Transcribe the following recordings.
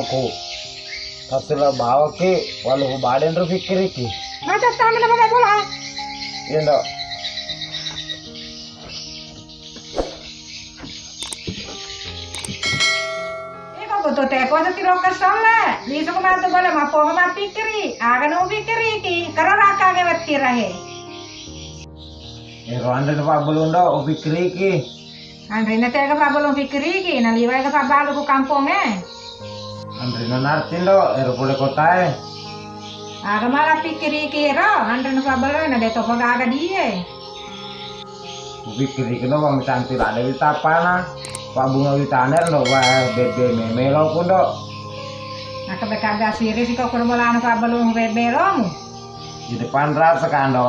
ku. Kasila bawa ki, walau badan ru fikir ki. Macam tamu nama dah bola. Iya ndak. Betul teh, kau tu tidak kesal lah. Di sekolah tu boleh mapo ngapa pikiri, agan mau pikiri ki, karena raka ke betir ahe. Ande tu pak belum dah, fikir ki. Andre nanti agak apa belum pikiri ki, nali agak apa balu ku kampung Andre nanartin dah, boleh kota Agak malah pikiri ki ro, Andre nanti belum, nade topo agak dia. Fikir ki dah, wang cantik ada di tapana. Pak bunga witaner lo wah bebe memelo pun do. Nak kebekaga siri sih kau kurang bola anak belum bebe lo. Di depan rasa kando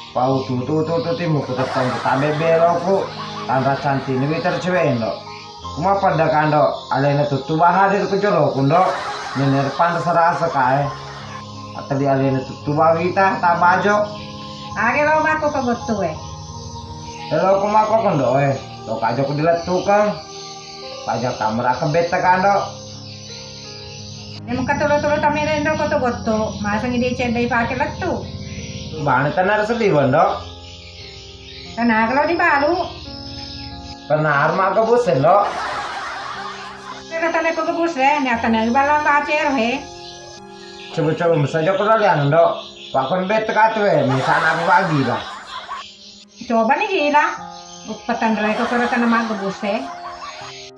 Pau tutu timu ku tetang kita bebe lo ku. Tanda cantik ni witer cewek do. Kuma pada kando alena tutu bahadir ku jolo kundo. Nener pan serasa kae. Atali alena tutu bawita tak bajo. Age lo mako kebetu Hello kuma ko kondo lo kajo ku diletukan pajak kamera kebet kando. Ni muka tulu-tulu tamire ndo koto goto, masa ngide cendai pakai letu. Bane tenar sedih bondo. Karena kalau di balu, Tenar mah ke busen do. kena tane ko kebus ni atana balang bacer Coba-coba saja ko liang do. Pakon bet katwe misalnya aku pagi dah. Coba nih gila. Upatan rai ko kena tane mag kebus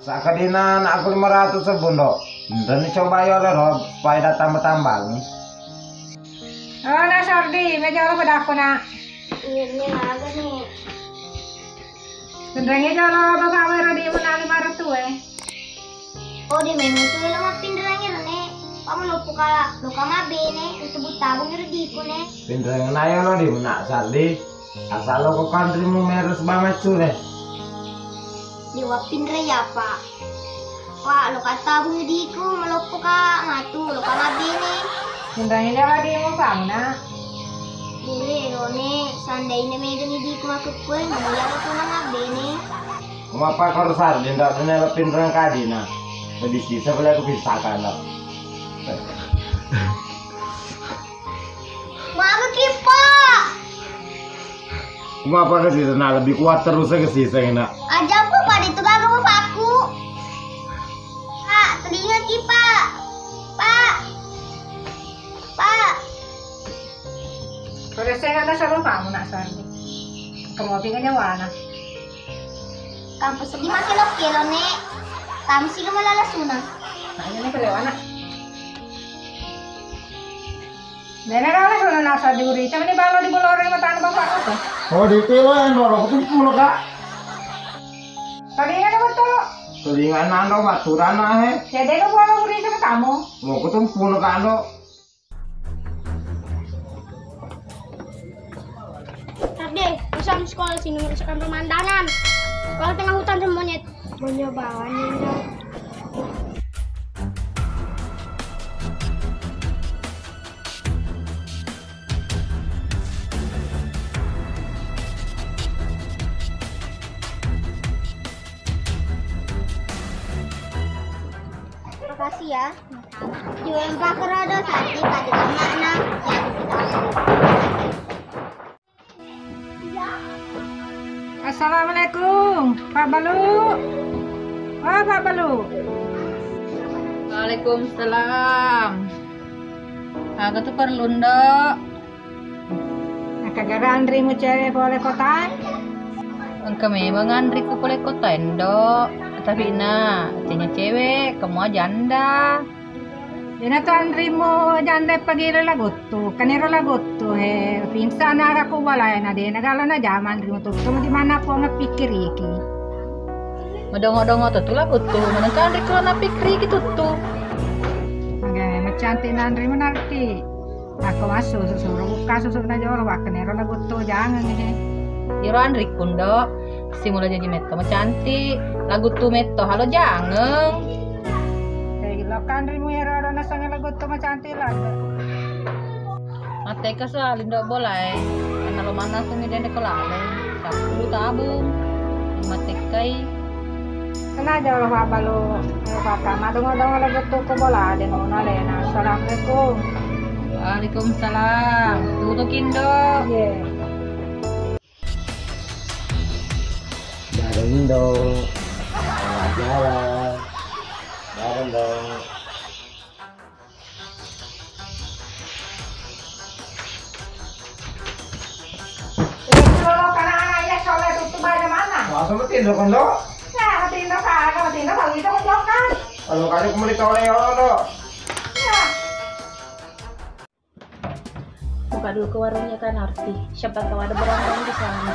Sakadinan aku 500 sebundo. Dan coba yo lo supaya datang tambang. Oh na sordi, medyo lo pada ako na. Ini naga nih. Kendrangi jalo bawa ro di mana 500 Oh di menu tuh lo mah pindrangnya nih. Kamu lupa kala lo kama bene itu butabung itu di kune. Pindrang nayo lo di mana saldi. Asal lo ko kantrimu meres banget sure. Di wapindra ya pak. Wah lo kata bunyi di ku melupa ka ngatu lo kama bene. Kendrangi jalo di mo pa na. Ini lo nih sandai ini megan di ku aku kue ngeliat lo kama bene. Kumapa ko sar din do ne lo pindrang kadina. Lebih sisa boleh aku pisahkan lo. Mama kipa. Kumapa ke sisa nah lebih kuat terus ke sisa nak. Aja aku pada itu gak mau paku. Pak, telinga kipa. Pak. Pak. Kalau saya ada selalu kamu nak sordi. Kamu tinggalnya wana. Kampus di kilo nek. Kamu sih gak malah sunang. Nah ini kelewana. Nenek kalau sudah nasa diuri, cuma di balo di boloreng mata bapak aku. Oh di kilo yang dorong kumpul kak. Tadi nggak betul. Telinga nando baturan ahe. Jadi aku bawa buri sama kamu. Mau kutumpul kando. Tadi, usah sekolah sini merusakan pemandangan. Sekolah tengah hutan sama monyet. Monyet bawahnya enggak. Makasih ya. Jual bakar ada tadi pada mana? Assalamualaikum, Pak Balu. Oh, Pak Balu. Waalaikumsalam. Aku tuh perlu ndok. Kagak andri mu cewek boleh kota. Kami memang andri ku boleh kota ndok. Tapi nah, cenya cewek, kamu janda. Dina tu andri mu janda pagi lagutu, kaniro lagutu pingsan aku balai na dina kalau na jaman andri mu tu. Kamu di mana aku ngepikir iki. Madongo-dongo tuh lagutu, mana kan andri kalau napikri gitu tuh. Oke, cantik andri mu nanti. Aku masuk susuruh buka susuruh na jolo wak kaniro lagutu jangan Yoro andri kundo, simula jadi meto cantik. Lagu tuh meto halo jangan. Kan rimu era na sangat lagu tu macam cantik lah. Mate ka sa lindo boleh. Karena lo mana sumi dende kolale. Sapulu tabung. Mate kai. Sana aja lah balu kakak. Madung-madung lagi tuh ke bola ada nona lena. Assalamualaikum. Waalaikumsalam. Tunggu Kindo. Iya. Bareng dong. Tengah jalan. Bareng dong. Kalau karena anaknya soleh tutup bagaimana? Langsung metindo kan dok? Ya, matindo kalau itu menjokan. Kalau kali kembali toleh orang dok. Ya. Buka dulu ke warungnya kan Arti. Siapa tahu ada berondong di sana.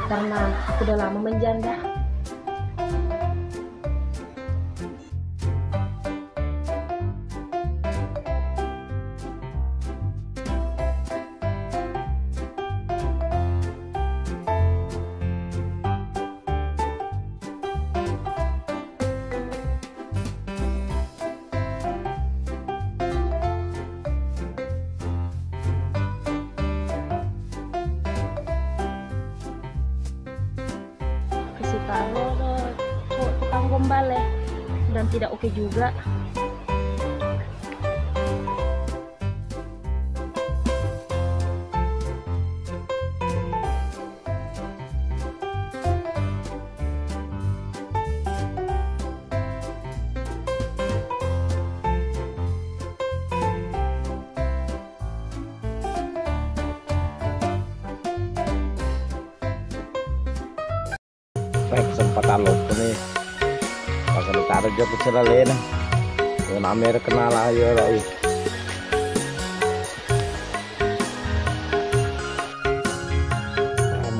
Karena aku udah lama menjanda. Taruh tukang gombal ya, dan tidak oke juga. Kesempatan lo nih pasal taruh jok kecil lena dengan Amerika kenal ayo lagi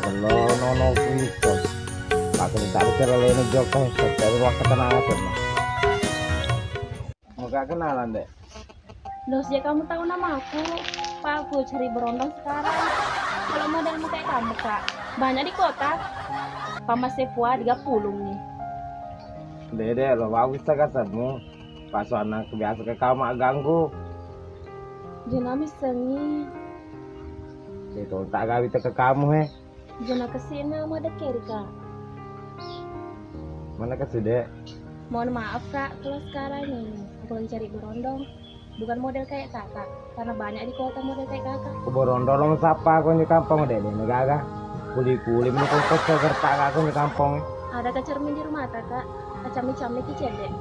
kalau nono itu pasal taruh kecil lena jok kan setelah waktu kenal sama mau gak kenalan deh Los ya kamu tahu nama aku, Pak, aku cari berondong sekarang. Kalau model mau kayak kamu kak, banyak di kota. Pama Sepua 30 nih. Dede lo bagus kasarmu pas anak kebiasa ke kamu ganggu Jangan sengi. itu tak gawi ke kamu Jangan kesini mau ada kiri kak. mana ke sudah Mohon maaf kak, kalau sekarang ini aku lagi cari berondong. Bukan model kayak kakak, karena banyak di kota model kayak kakak. keborondong siapa aku di kampung deh ini gaga kuli-kuli ini kok kerta aku di kampung Ada kecermin di rumah kakak, kacami-cami kicen deh.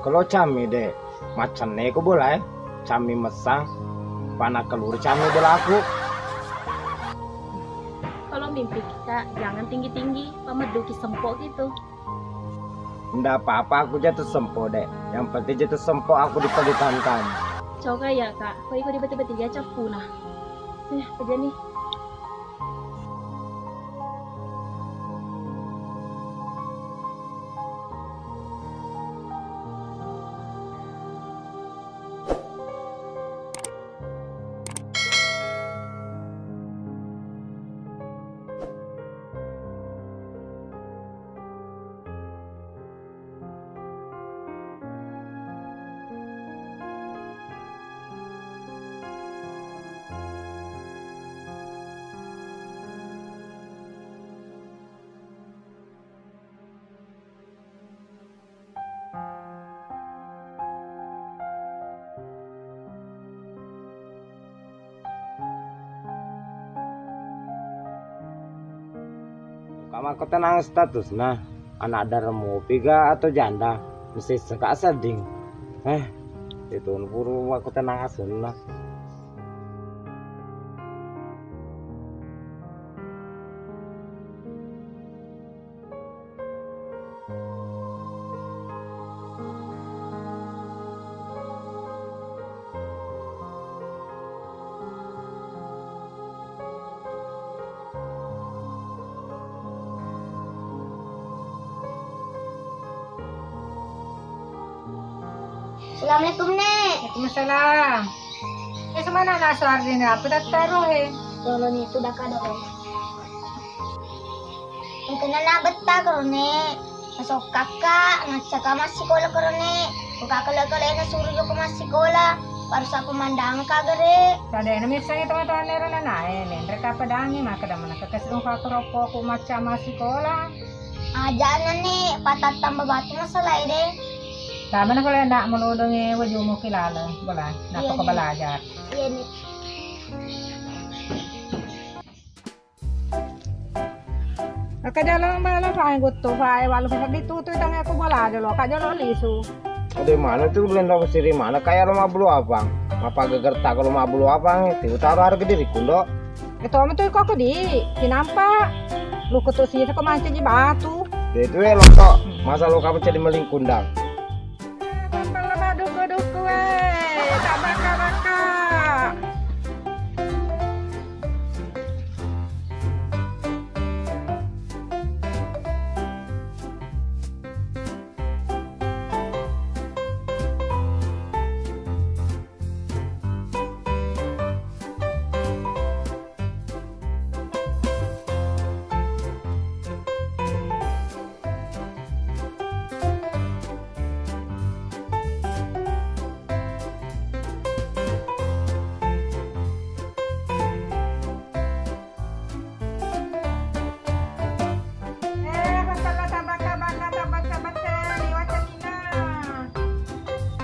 kalau cami deh macam nih aku boleh cami mesang panah kelur cami belaku Kalau mimpi kak, jangan tinggi-tinggi, pameduki sempok gitu. ndak apa-apa aku jatuh sempo deh yang penting jatuh sempo aku dipelitan kamu Coba ya kak, kau ikut tiba-tiba dia capu nah. Kerja nih. kamu aku tenang status nah anak darmu piga atau janda mesti sekak seding itu puru aku tenang asun nah Assalamualaikum nek. Waalaikumsalam. Semana nasa rin na apa taruh Kalau itu dah kada kan. Ang kanana betta karone. Masuk kakak ngaca masih sekolah karone. Kakak-kakak na suruh ko masih sekolah. Para sa pemandang kagere. Kada na misalnya teman-teman nero na mereka pedangi maka dah mana kekasih kakak ropo aku macam masih sekolah. Ajaan nih, patat tambah batu masalah deh. Tama na ko lang na manudong wajud mo kilala. Wala, napakabalajar. Iya nih. Kajalo malah pakai gusto, pakai walau bisa ditutup tangan aku balajar loh. Kajalo lisu. Dari mana tuh belum tahu siri mana kayak rumah bulu abang. Apa gegerta kalau rumah bulu abang itu taruh harga diri kundo. Ito mo to ko di, kinampa. Lu kutu siya ko man di batu. Itu ya lontok. Masa lo kapan jadi meling kundang? Pala duku-duku tak baka-baka.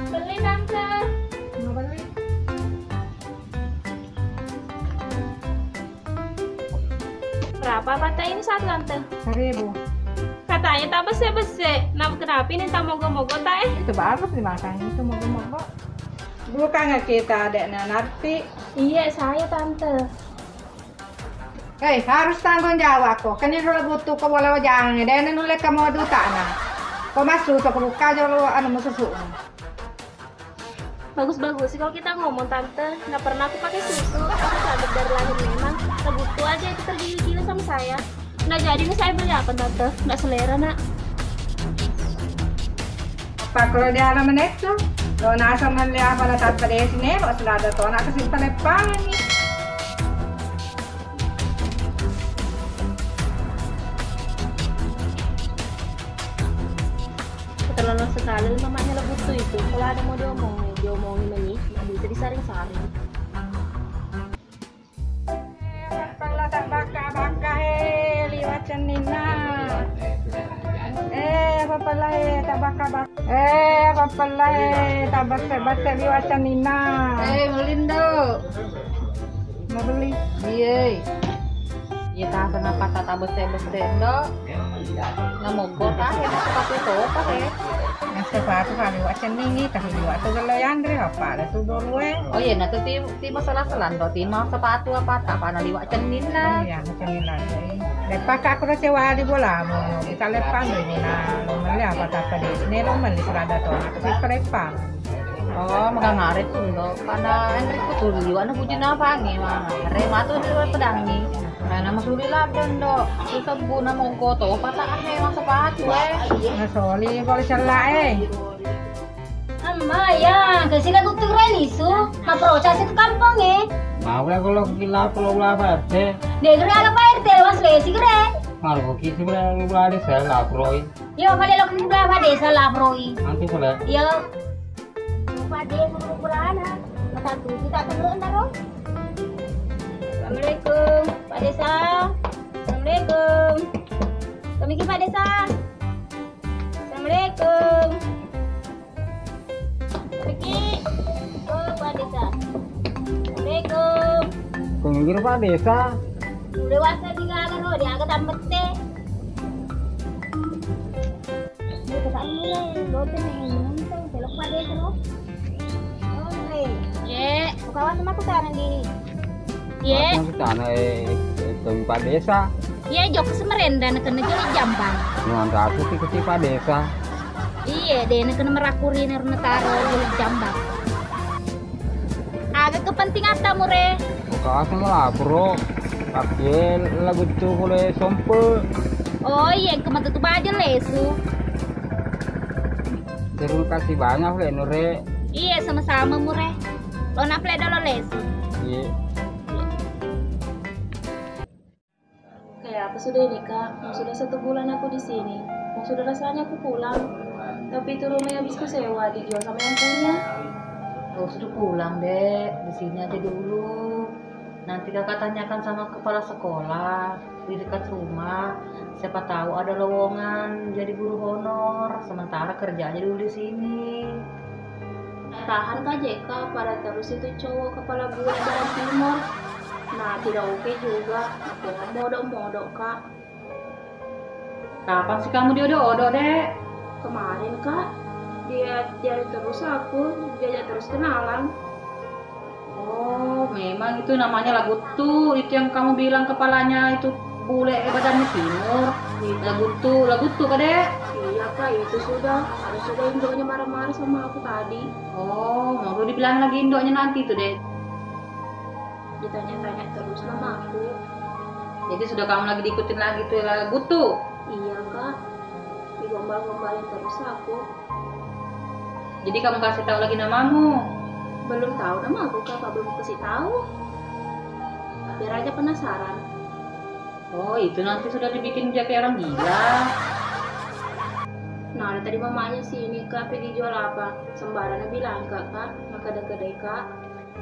Beli tante. Berapa bata ini satu tante? 1,000. Katanya tak bese-bese. Kenapa ini tak mogo-mogo tak Itu bagus dimakan, itu mogo-mogo. Bukan nggak kita ada nanti. Iya saya tante. Harus tanggung jawab kok. Kan ini butuh ke bola jangan. Dan nulis kamu duta nah. Kau masuk ke buka jalo anu masuk. Bagus-bagus sih kalau kita ngomong tante. Nggak pernah aku pakai susu. Aku sadar dari lahir memang. Kebutuh aja itu tergila-gila sama saya. Nggak jadi nih saya beli apa tante? Nggak selera nak. Apa kalau dia alam itu? Lo nasa man lihat pada saat pada sini, lo selada tuh nak kasih telepon nih. Keterlaluan sekali mamanya Lebutu itu. Kalau ada mau diomongin lagi, nggak bisa disaring-saring. Kalau tak baka liwat cenina. Papalah tak baka. Papalah tak basa liwat cenina. Melindo. Mau beli? Iya. Iya tak kenapa tak bese-bese ndo. Nggak mau kota ya, sepatu itu apa ya? Yang sepatu kali liwat cenini, tapi liwat tu kalau yang dari apa? Ada tu dulu Oh iya, nah tuh ti masalah selando, ti mau sepatu apa na liwat cenin lah. Iya, cenina. Lepas aku dah sewa di bola mo. Kita lepas ni na. Mali apa tak tadi? Ni lo mali selada tu. Aku sih lepas. Oh, makangarit tuh ndo. Pada Henry ku tuh liwat na puji na pangi mah. Rema tuh di luar pedang nih. Nah, nama suri lah ndo. Susah guna mau koto, patah emang sepatu Sorry, boleh celah Amma ya, kasi lagu tuh relisu, maproses itu kampung Mau ya kalau apa deh. Dia kira ala bayar tewas lesi kira. Kalau kisi mulai ada saya laproi. Yo, pada lo kena berapa desa lah proi. Nanti boleh. Yo, pada berapa satu kita perlu entaro. Assalamualaikum, Pak Desa. Assalamualaikum. Kami ke Pak Desa. Assalamualaikum. Pergi. Oh, Pak Desa. Assalamualaikum. Penginggir Pak Desa. Udah wasa juga kan lo dia agak tambet teh. Ini kesana lo tuh nonton selok Pak Desa lo. Oh, nih. Buka wasa aku tangan di. Ye. Sana itu Pak Desa. Iya, jok semerenda nak kena jadi jambang. Nuan ratu ti Pak Desa. Iya, dia nak kena merakuri nak taro jadi jambang. Agak kepentingan tamu re. Buka asal lapro. Tapi lagu itu boleh sompel. Oh iya, kemana tuh aja lesu. Terima kasih banyak le Nure. Iya, sama-sama mure. Lo nak play dulu lesu. Iya. Kayak apa sudah ini kak? Sudah 1 bulan aku di sini. Sudah rasanya aku pulang. Tapi itu rumah habis ku sewa dijual sama yang punya. Oh, sudah pulang deh, di sini aja dulu. Nanti kakak tanyakan sama kepala sekolah. di dekat rumah. Siapa tahu ada lowongan jadi guru honor, sementara kerjanya dulu di sini. Tahan Kak JK, pada terus itu cowok kepala bule Barat Timur. Nah, tidak oke juga. Aku nggak modok-modok Kak. Kapan sih kamu diodo-odo, Dek? Kemarin Kak, dia terus aku, diajak terus kenalan. Oh, memang itu namanya lagu tuh. Itu yang kamu bilang kepalanya itu bule badannya timur. Lagu tuh Kak, Dek? Iya Kak, itu sudah. Harus sudah induknya marah-marah sama aku tadi. Oh, mau dibilang lagi indoknya nanti tuh, Dek. Ditanya-tanya terus sama aku. Jadi sudah kamu lagi diikutin lagi tuh lagu tuh. Iya Kak, digombal-gombalin terus aku. Jadi kamu kasih tahu lagi namamu. Belum tahu nama aku Kak, belum kasih tahu. Biar aja penasaran. Oh, itu nanti sudah dibikin dia kayak orang gila. Nah, ada tadi mamanya sini Kak, pergi jual apa? Sembarangnya bilang Kak, maka kedai Kak.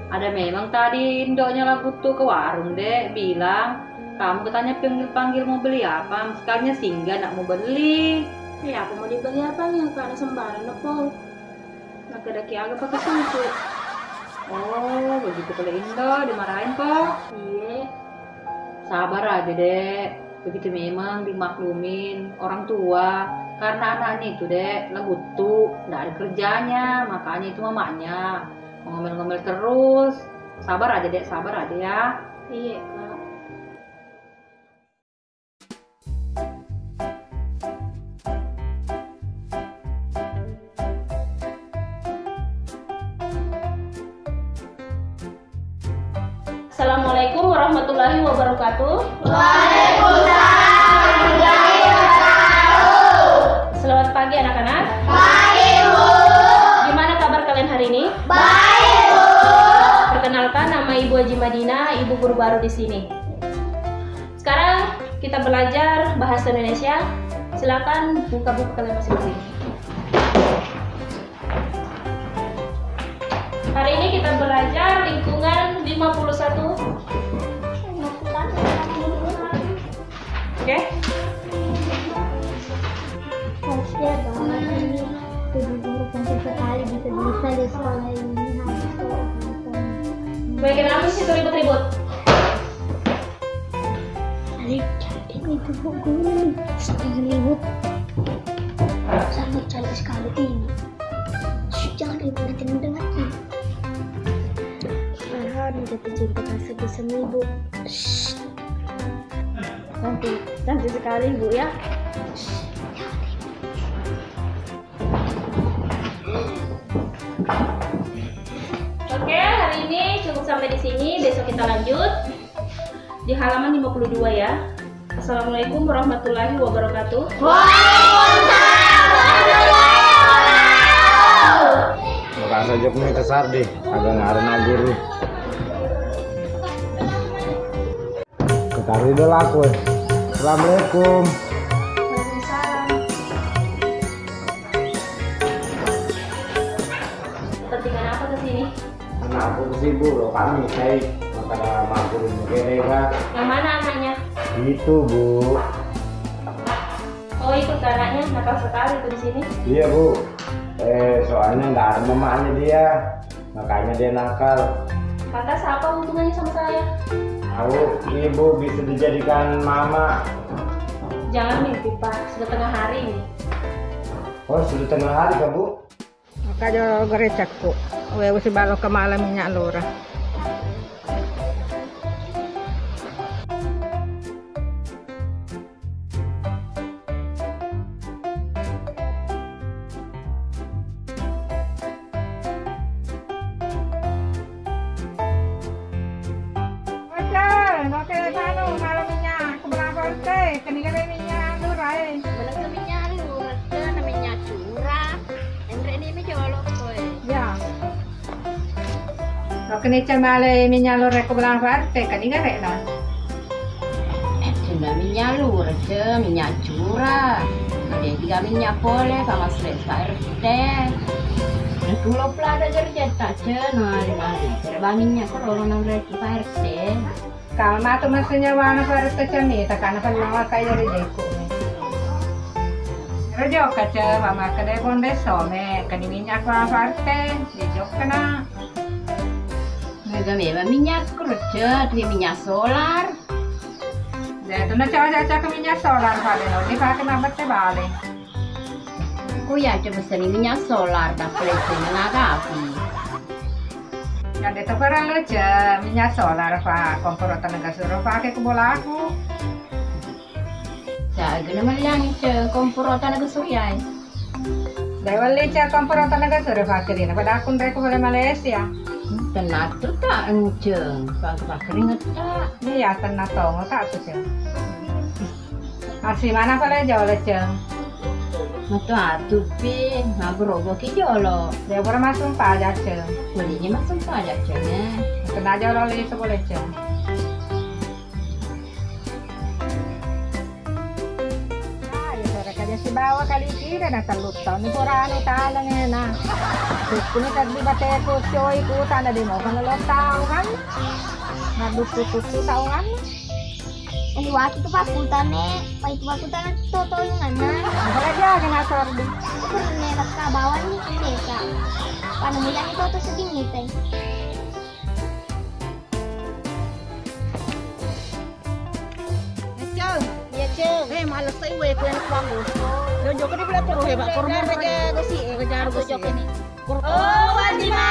Ada memang tadi indoknya lagu tuh ke warung, Dek, bilang kamu katanya panggil mau beli apa, sekalinya singgah nak mau beli. Ya, aku mau dibeli apa ya karena sembarang apa? Nah, kedaki agak pakai susu. Oh, begitu kalau Indo dimarahin kok. Iya. Sabar aja, Dek. Begitu memang dimaklumin orang tua. Karena anaknya itu, Dek, lagu tuh nggak ada kerjanya, makanya itu mamanya ngomel-ngomel terus. Sabar aja, Dek, sabar aja ya. Iya Kak. Assalamualaikum warahmatullahi wabarakatuh. Selamat pagi anak-anak. Baik, Bu. Gimana kabar kalian hari ini? Baik, Bu. Perkenalkan, nama Ibu Haji Madinah, ibu guru baru di sini. Sekarang kita belajar bahasa Indonesia. Silakan buka buku kalian masing-masing. Hari ini kita belajar lingkungan 51. Oke? Kasian banget ini. Tujuh guru penting sekali bisa-bisa di sekolah ini. Baik, kenapa sih itu ribut-ribut? Adik, cantik nih tuh guru nih. Jangan ribut. Sangat cantik sekali ini. Jangan ribut, nanti mendengar nih. Farhan udah terjadi kasih bisa ibu. Cantik sekali Bu ya. Oke, hari ini cukup sampai di sini. Besok kita lanjut di halaman 52 ya. Assalamualaikum warahmatullahi wabarakatuh. Bukan saja punya kesar deh, agak ngarana guru. Ketari udah laku. Assalamualaikum. Kepentingan apa ke sini? Anak aku sibuk loh, kami saya maka ada guru mereka. Yang mana anaknya? Itu Bu. Oh, itu anaknya nakal sekali tuh di sini. Iya Bu. Soalnya nggak ada mamanya dia, makanya dia nakal. Lantas apa hubungannya sama saya? Aku ibu bisa dijadikan mama. Jangan mimpi Pak, sudah tengah hari ini. Oh sudah tengah hari Kak Bu? Kajo gerecakku. Wewe si balo ke malam minyak lura. Oke, malam minyak. Keberapa teh? Kenapa minyak lura? Belum namanya lurus, namanya curah. Andre ini colok kowe. Ya. Oke, ni cemale minyak lura keberapa teh? Kenapa lah? Sudah minyak lurus, minyak curah. Ada tiga minyak boleh sama selesai teh. Dan kalau pelada kerja tak cina, ada minyak kalau orang lagi RT. Kalma tu maksudnya wana para tecanita karena kan mga kaya rejeko me. Rejo kaca mama kada bonde some kani minyak wa parte rejo kana. Harga mewah minyak kerja di minyak solar. Dia tu na caca ke minyak solar pada no di pakai mabat te bale. Aku ya coba seni minyak solar dapat tenaga api. Yang itu para leja minyak solar pa kompor tenaga suruh pakai ke bola aku. Saya guna melihat kompor tenaga surya. Dewa leja kompor tenaga suruh pakai ini. Pada aku ndai ke boleh Malaysia. Tenat tu tak enceng, pakai keringat tak. Ini ya tenat tongo tak tu ceng. Asli mana pada jauh leja. Matu atu pi, ngabro ki jolo. Dia pura masuk pajak ceng. Belinya masuk pajak cengnya. Kena jauh lagi seboleh ceng. Si bawa kali tidak na talut tau ni pura anu talang na. Kuni tadi bate ko coy ko tanda di mo kan lo tau kan. Na dutu tau kan. Ini waktu itu pakultane, itu pakultane toto yung anak. Wala dia kena sordi. Kurang ka bawah ni kita. Paano mo yan ito sa dingit eh. Iya ceng. Malas saya gue yang kuang gusto. Jojo kan dia terus hebat. Korban aja gosi, kejar gosi. Oh, Fatima,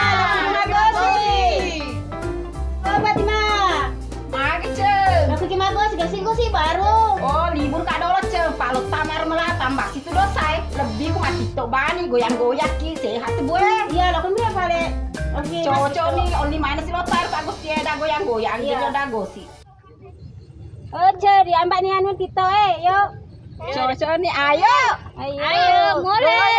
gosi. Oh, Fatima. Mari ceng. Aku gimana gosi baru. Oh libur kado lo ceng. Palut tamar melah tambah situ dosai. Lebih ku mati tok bani goyang-goyang ki sehat gue. Iya, lo kan dia balik. Oke. Cocok nih only minus lo tar Pak Gusti ada goyang-goyang jadi ada gosi. Oh, ceri ambak ni anu Tito yuk. Cocok nih ayo. Ayo, mulai.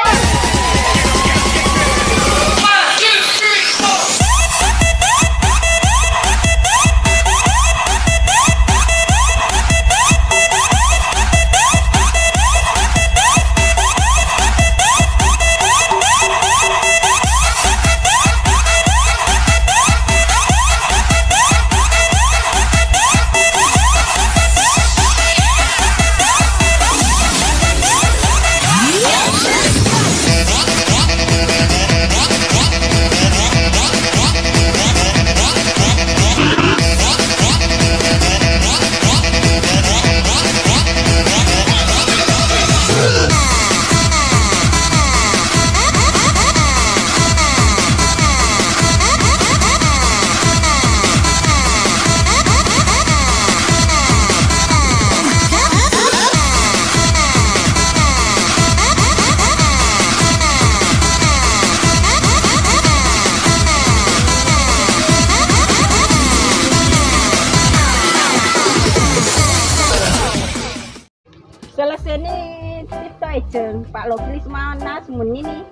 Selesai nih Tito ceng. Pak lo pilih mana semun ini.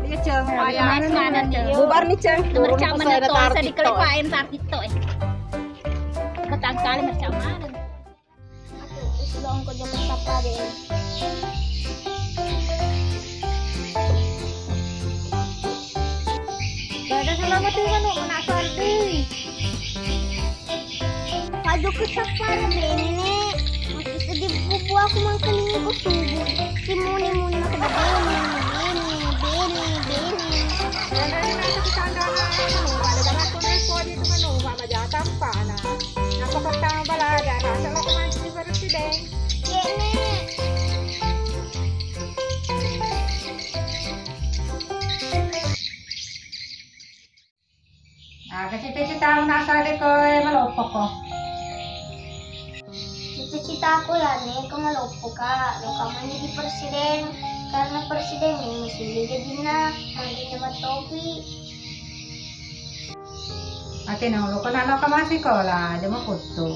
Dia ceng. Mana nih? Bubar nih ceng. Mercam mana tuh? Saya dikelipain tar Tito Ketang kali mercam mana? Long ko jaman sapa deh. Gada selamat tinggal nu nak sordi. Padu ko sapa na bene. Masih sedih bubu aku mangkaling ko tubo. Si muni na kada bene. Cita-cita nak sari ko malopok ko. Cita-cita ko yan kung malopo ka. Lo ka man jadi presiden. Karena presiden mesti jadi na. Hindi naman topi. Ate nang lo ko na ka masikola, di mo kuto.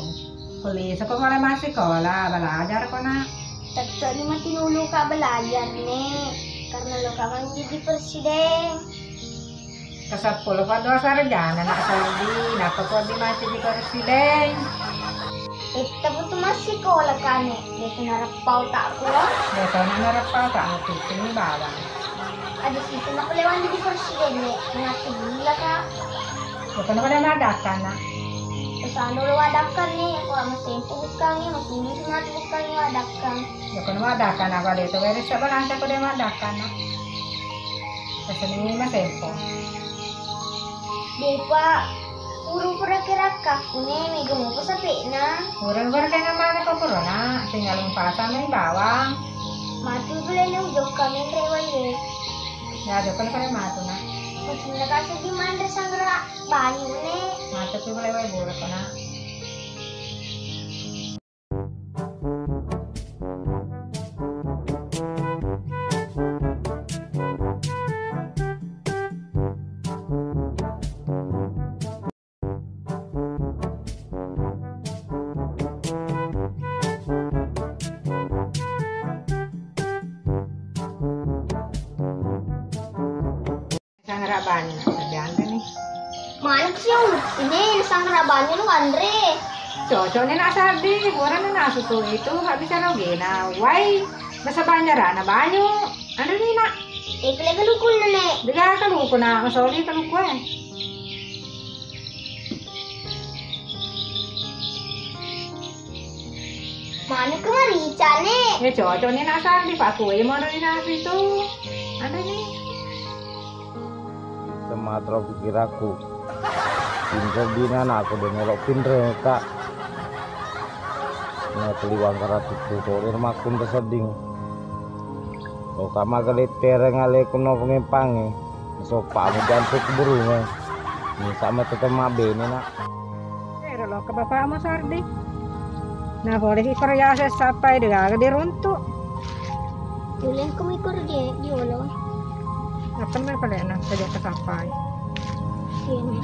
Pulis ako para masikola, balajar ko na. Tagto ni matinulo ka balayan Karena lo ka man jadi presiden. Kasapul pa do sarjana nak sardi, napako di masih di presiden. Tapi tu masih sekolah kan Dito narapau tak ko. Beto na narapaw ka ang tutin ni baba. Ada situ nak lewan jadi presiden Mengaku gila ka. Beto na pala nadakan na. Saan dulu wadakan nih, aku sama tempo bukan nih, masih ini cuma bukan nih wadakan. Ya kan wadakan apa dito, wala siya balanta ko din wadakan na. Kasi ni masempo. Di pak, pura-pura kira kaku nih, mega mau ko sa pena. Murang-murang kayo naman ako puro na, tinggal mong pasa may bawang. Mati boleh nih ujok kami rewai deh. Yado ko na pala mato na. Masih nakasih di mana sangra banyu nih. Mato ko pala way buro ko na. Sangra banyu na, sabihan ka ni. Mana sih ini sangra banyu lu Andre. Cocok ni nasa di, mura na nasuto ito, habi sa rogi na, why? Nasa banyara na banyo. Ano ni na? Ikle kalukul na nih. Diga kaluko na, masoli kaluko eh. Mana kemarica nih. Ya cocok ni nasa di, patuloy mo na rin nasa ito. Ano ni? Sematro pikir aku pinter dina aku udah ngelok pinter kak nggak keliwang karena tutorial makum terseding lo kama kali tereng ale kuno pengempange so pamu jantung keburungan ini sama tetap mabe ini nak Pero lo ka bapa mo sardi. Na boleh ikorya sa sapay diga di runto. Boleh kumikor dia, diolo. Apa na pala na sa ka sapay. Ini.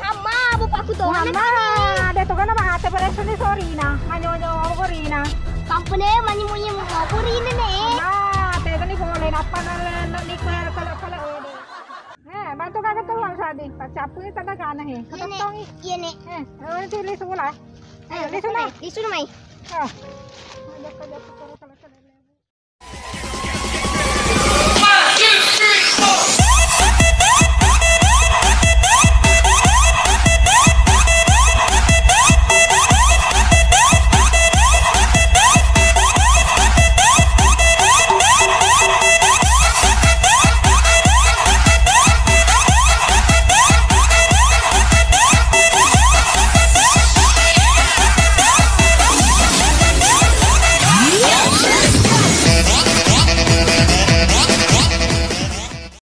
Hama, bapakku tuh. Mama, ada to kana ate pala sa ni Sorina. Manyo-nyo ako Rina. Kampune, manyi-munyi mo po rin nih. Na, te ni boleh na pa na ni ko pala ode. Bantu ka katuwang sa di. Pachapu ni talaga na he. Katong Iya nih. ano ti lisula. Ayo, lisu na. Lisu na may. Ah. Ada ka